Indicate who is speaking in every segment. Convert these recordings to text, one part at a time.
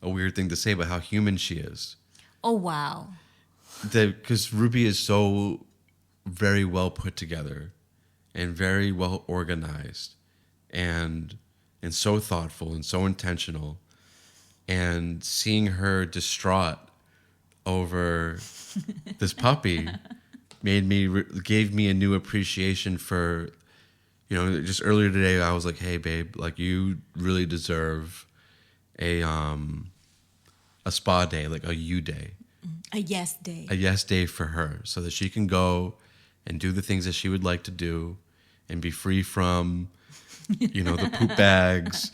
Speaker 1: a weird thing to say, but how human she is.
Speaker 2: Oh, wow.
Speaker 1: Because Rubie is so very well put together and very well organized and so thoughtful and so intentional. And seeing her distraught over this puppy gave me a new appreciation for, just earlier today I was like, hey babe, like you really deserve a spa day, like a you day.
Speaker 2: A yes day.
Speaker 1: A yes day for her, so that she can go and do the things that she would like to do and be free from, the poop bags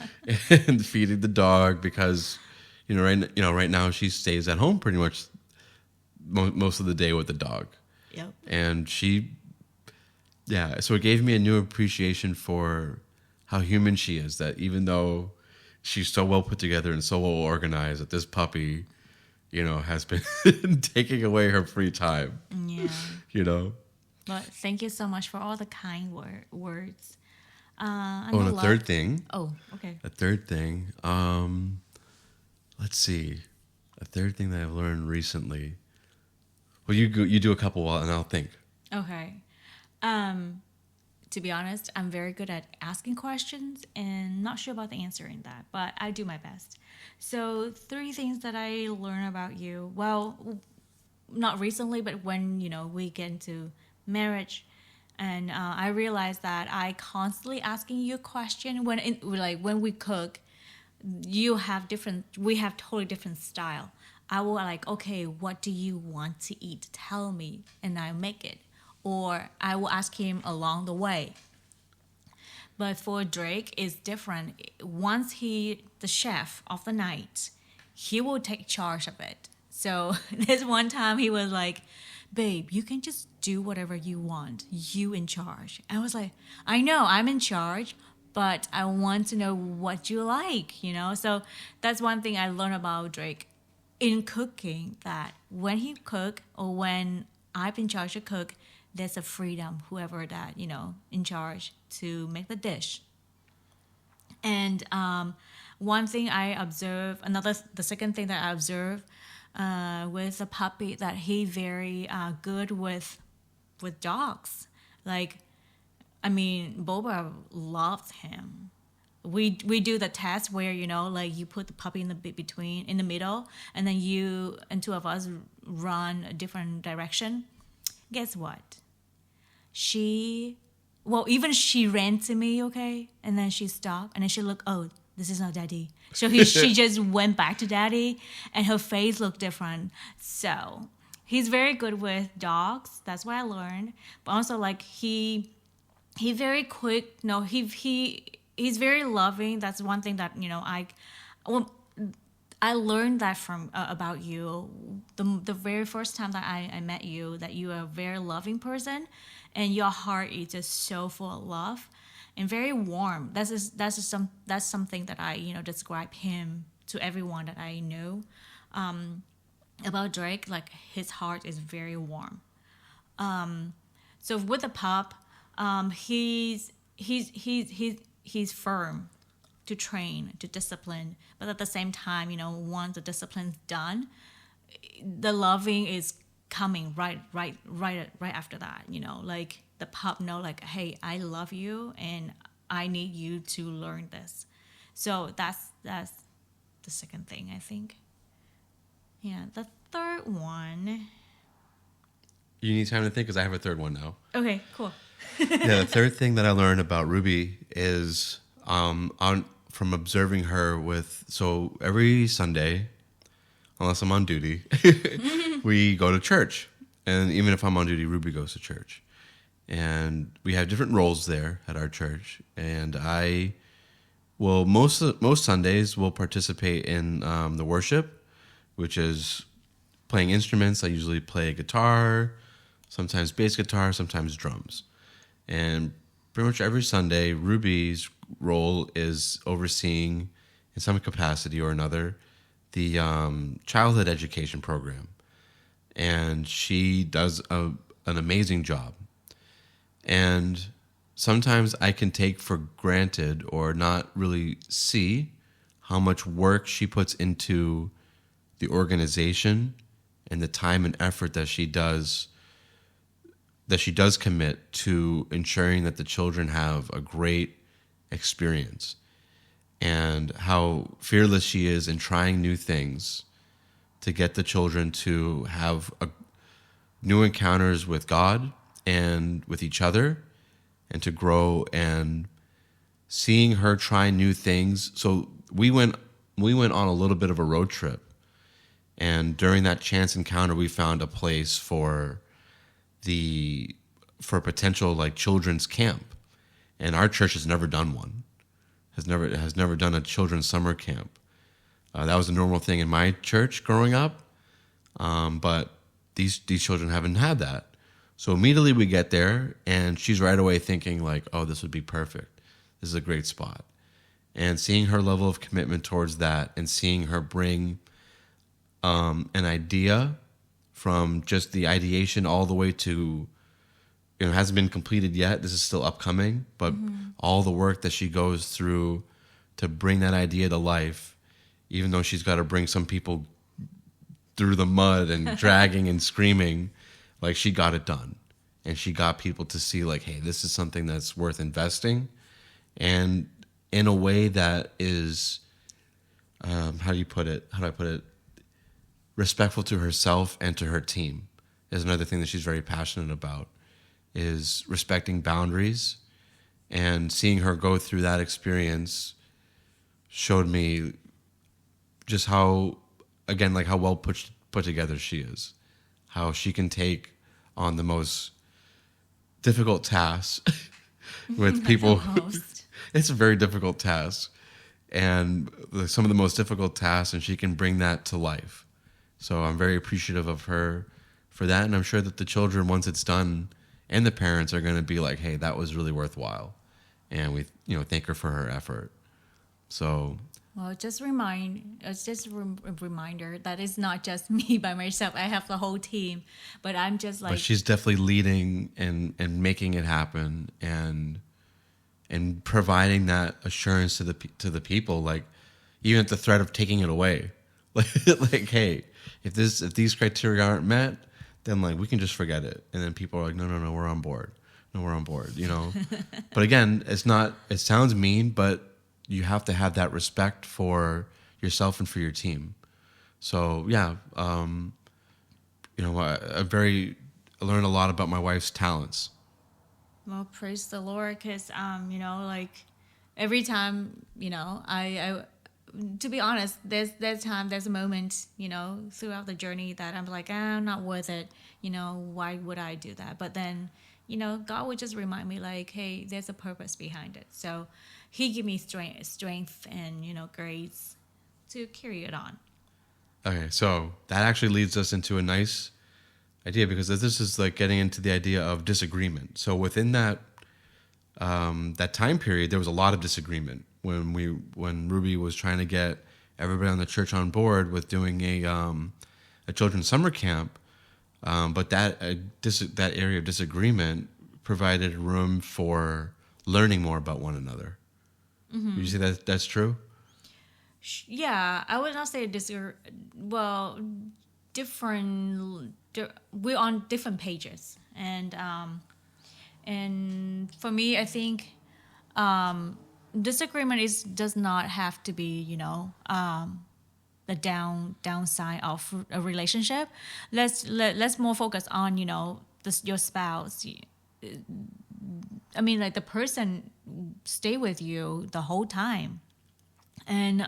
Speaker 1: and feeding the dog, because, right now she stays at home pretty much most of the day with the dog.
Speaker 2: Yep.
Speaker 1: And so it gave me a new appreciation for how human she is, that even though she's so well put together and so well organized, that this puppy, has been taking away her free time.
Speaker 2: Yeah. But thank you so much for all the kind words.
Speaker 1: And a third thing.
Speaker 2: Oh, okay.
Speaker 1: A third thing. Let's see. A third thing that I've learned recently. Well, you do a couple and I'll think.
Speaker 2: Okay. To be honest, I'm very good at asking questions and not sure about the answer in that, but I do my best. So 3 things that I learned about you. Well, not recently, but when, we get into marriage, and I realized that I constantly asking you a question when we cook. We have totally different style. I will like, okay, what do you want to eat? Tell me, and I make it. Or I will ask him along the way. But for Drake, it's different. Once the chef of the night, he will take charge of it. So this one time he was like, babe, you can just do whatever you want. You in charge. I was like, I know I'm in charge, but I want to know what you like, So that's one thing I learned about Drake in cooking, that when he cook or when I'm in charge of cook, there's a freedom, whoever that, in charge, to make the dish. And one thing I observe, the second thing that I observe with the puppy, that he very good with dogs. Like, I mean, Boba loves him. We do the test where, like you put the puppy in the middle, and then you and 2 of us run a different direction. Guess what? Even she ran to me, okay? And then she stopped, and then she looked, oh, this is not daddy. So she just went back to daddy, and her face looked different. So he's very good with dogs. That's what I learned. But also, like, he very quick. No, he's very loving. That's one thing that, I learned that from about you the very first time that I met you, that you are a very loving person, and your heart is just so full of love and very warm. That's something that I describe him to everyone that I know about Drake. Like, his heart is very warm. So with the pup, he's firm to train, to discipline, but at the same time, once the discipline's done, the loving is coming right after that. Like the pup know, like, hey, I love you and I need you to learn this. So that's the second thing, I think. Yeah, the third one.
Speaker 1: You need time to think, because I have a third one now.
Speaker 2: Okay, cool.
Speaker 1: Yeah, the third thing that I learned about Rubie is from observing her so every Sunday, unless I'm on duty, we go to church. And even if I'm on duty, Rubie goes to church. And we have different roles there at our church. And I will, most Sundays, will participate in the worship, which is playing instruments. I usually play guitar, sometimes bass guitar, sometimes drums. And pretty much every Sunday, Rubie's role is overseeing, in some capacity or another, the childhood education program. And she does an amazing job. And sometimes I can take for granted or not really see how much work she puts into the organization and the time and effort that she does commit to ensuring that the children have a great experience, and how fearless she is in trying new things to get the children to have new encounters with God and with each other, and to grow. And seeing her try new things. So we went on a little bit of a road trip, and during that chance encounter, we found a place for a potential like children's camp, and our church has never done one. Has never done a children's summer camp. That was a normal thing in my church growing up, but these children haven't had that. So immediately we get there, and she's right away thinking like, "Oh, this would be perfect. This is a great spot." And seeing her level of commitment towards that, and seeing her bring an idea from just the ideation all the way to, it hasn't been completed yet. This is still upcoming, but all the work that she goes through to bring that idea to life, even though she's got to bring some people through the mud and dragging and screaming, like she got it done. And she got people to see like, hey, this is something that's worth investing, and in a way that is, how do I put it? Respectful to herself and to her team is another thing that she's very passionate about, is respecting boundaries. And seeing her go through that experience showed me just how, again, like how well put together she is, how she can take on the most difficult tasks with people. It's a very difficult task, and some of the most difficult tasks, and she can bring that to life. So I'm very appreciative of her for that, and I'm sure that the children, once it's done, and the parents are going to be like, "Hey, that was really worthwhile," and we, thank her for her effort. So,
Speaker 2: well, it's just a reminder that it's not just me by myself. I have the whole team, but I'm just like.
Speaker 1: But she's definitely leading and making it happen, and providing that assurance to the people, like even at the threat of taking it away, like hey, if these criteria aren't met, then like we can just forget it. And then people are like, no, we're on board. No, we're on board. But again, it sounds mean, but you have to have that respect for yourself and for your team. So yeah, I learned a lot about my wife's talents.
Speaker 2: Well, praise the Lord, because like every time, I to be honest, there's a moment, throughout the journey that I'm like, I'm not worth it. Why would I do that? But then, God would just remind me like, hey, there's a purpose behind it. So He give me strength and grace to carry it on.
Speaker 1: Okay, so that actually leads us into a nice idea, because this is like getting into the idea of disagreement. So within that time period, there was a lot of disagreement when Rubie was trying to get everybody on the church on board with doing a children's summer camp, but that area of disagreement provided room for learning more about one another. Mm-hmm. You see that's true?
Speaker 2: Yeah, I would not say different. We're on different pages, and for me, I think disagreement does not have to be the downside of a relationship. Let's more focus on your spouse. I mean, like the person stay with you the whole time, and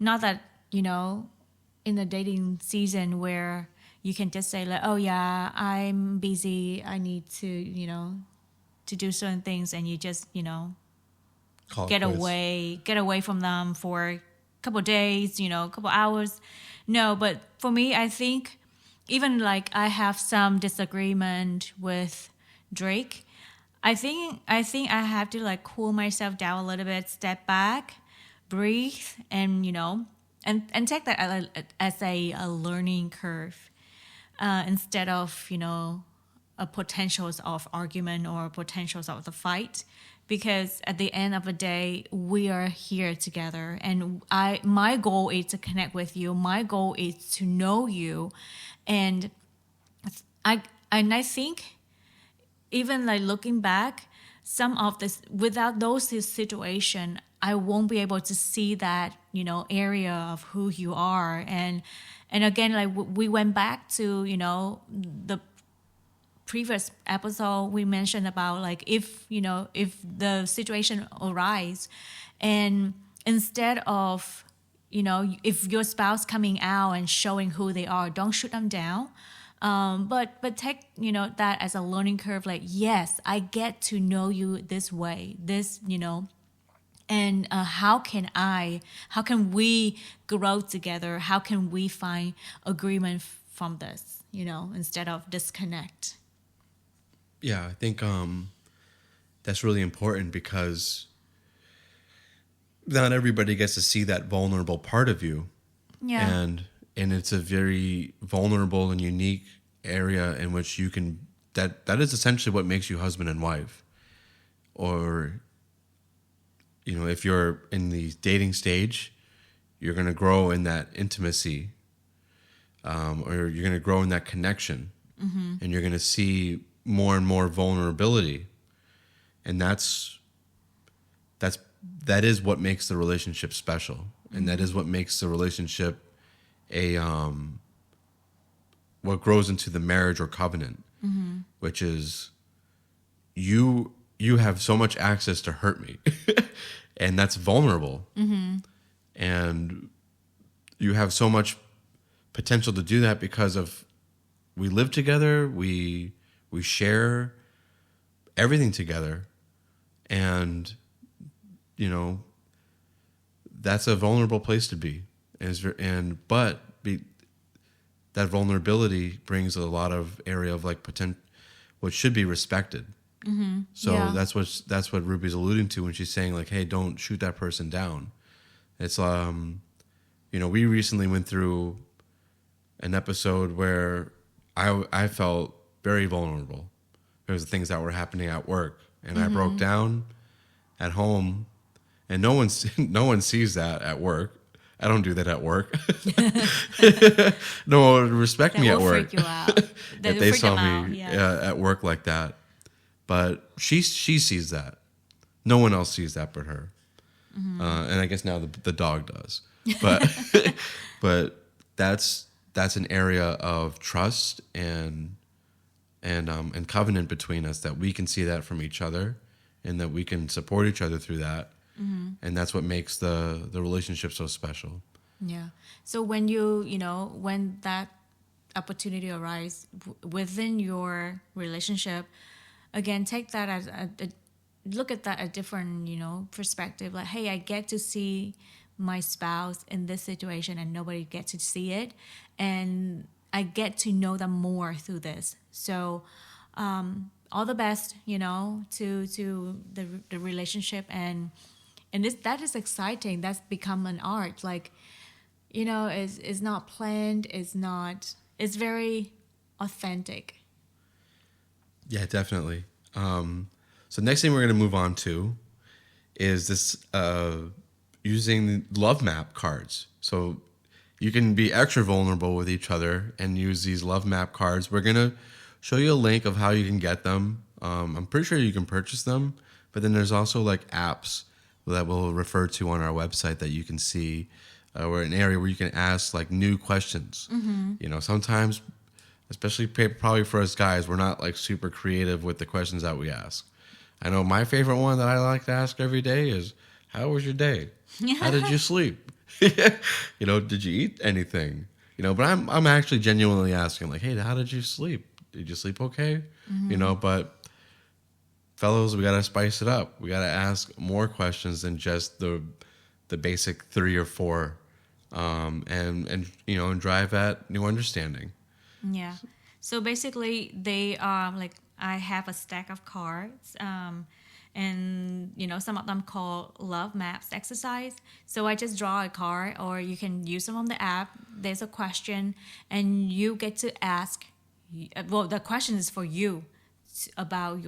Speaker 2: not that in the dating season where you can just say like, oh yeah, I'm busy, I need to to do certain things, and you just get away from them for a couple of days, a couple hours. No, but for me, I think even like I have some disagreement with Drake. I think I have to like cool myself down a little bit, step back, breathe, and and take that as a learning curve, instead of a potentials of argument or potentials of the fight. because at the end of the day, we are here together, and my goal is to connect with you. My goal is to know you, and I think even like looking back, some of this without those situation, I won't be able to see that area of who you are, and again, like we went back to the previous episode we mentioned about like if the situation arise, and instead of if your spouse coming out and showing who they are, don't shoot them down, but take that as a learning curve, like yes, I get to know you this way, this and how can we grow together, how can we find agreement from this, instead of disconnect.
Speaker 1: Yeah, I think that's really important because not everybody gets to see that vulnerable part of you.
Speaker 2: Yeah.
Speaker 1: And it's a very vulnerable and unique area in which you can that is essentially what makes you husband and wife. Or if you're in the dating stage, you're going to grow in that intimacy, or you're going to grow in that connection, and you're going to see more and more vulnerability, and that is what makes the relationship special, and that is what makes the relationship what grows into the marriage or covenant, which is you have so much access to hurt me, and that's vulnerable, and you have so much potential to do that because of we live together, we share everything together, and that's a vulnerable place to be, that vulnerability brings a lot of area of like potential, what should be respected. So
Speaker 2: Yeah.
Speaker 1: that's what Rubie's alluding to when she's saying like, hey, don't shoot that person down. It's we recently went through an episode where I felt very vulnerable. There was things that were happening at work, and I broke down at home, and no one sees that at work. I don't do that at work. No one would respect me at work.
Speaker 2: Freak you out.
Speaker 1: If they saw me at work like that. But she sees that. No one else sees that but her. And I guess now the dog does. But but that's an area of trust and covenant between us, that we can see that from each other, and that we can support each other through that. And that's what makes the relationship so special.
Speaker 2: Yeah. So when when that opportunity arises within your relationship, again, take that as look at that a different perspective. Like, hey, I get to see my spouse in this situation, and nobody gets to see it, and I get to know them more through this. So, all the best, to the relationship, and that is exciting. That's become an art. Like, is not planned. It's very authentic.
Speaker 1: Yeah, definitely. So next thing we're going to move on to is this using love map cards. So you can be extra vulnerable with each other and use these love map cards. We're going to show you a link of how you can get them. I'm pretty sure you can purchase them, but then there's also like apps that we'll refer to on our website that you can see, or an area where you can ask like new questions. Sometimes, especially probably for us guys, we're not like super creative with the questions that we ask. I know my favorite one that I like to ask every day is, how was your day? How did you sleep? Did you eat anything? But I'm actually genuinely asking like, hey, how did you sleep? Did you sleep okay? But fellows, we got to spice it up. We got to ask more questions than just the basic 3 or 4, and drive at new understanding.
Speaker 2: Yeah. So basically, they are like, I have a stack of cards, and some of them call love maps exercise. So I just draw a card, or you can use them on the app. There's a question, and you get to ask. Well, the question is for you about your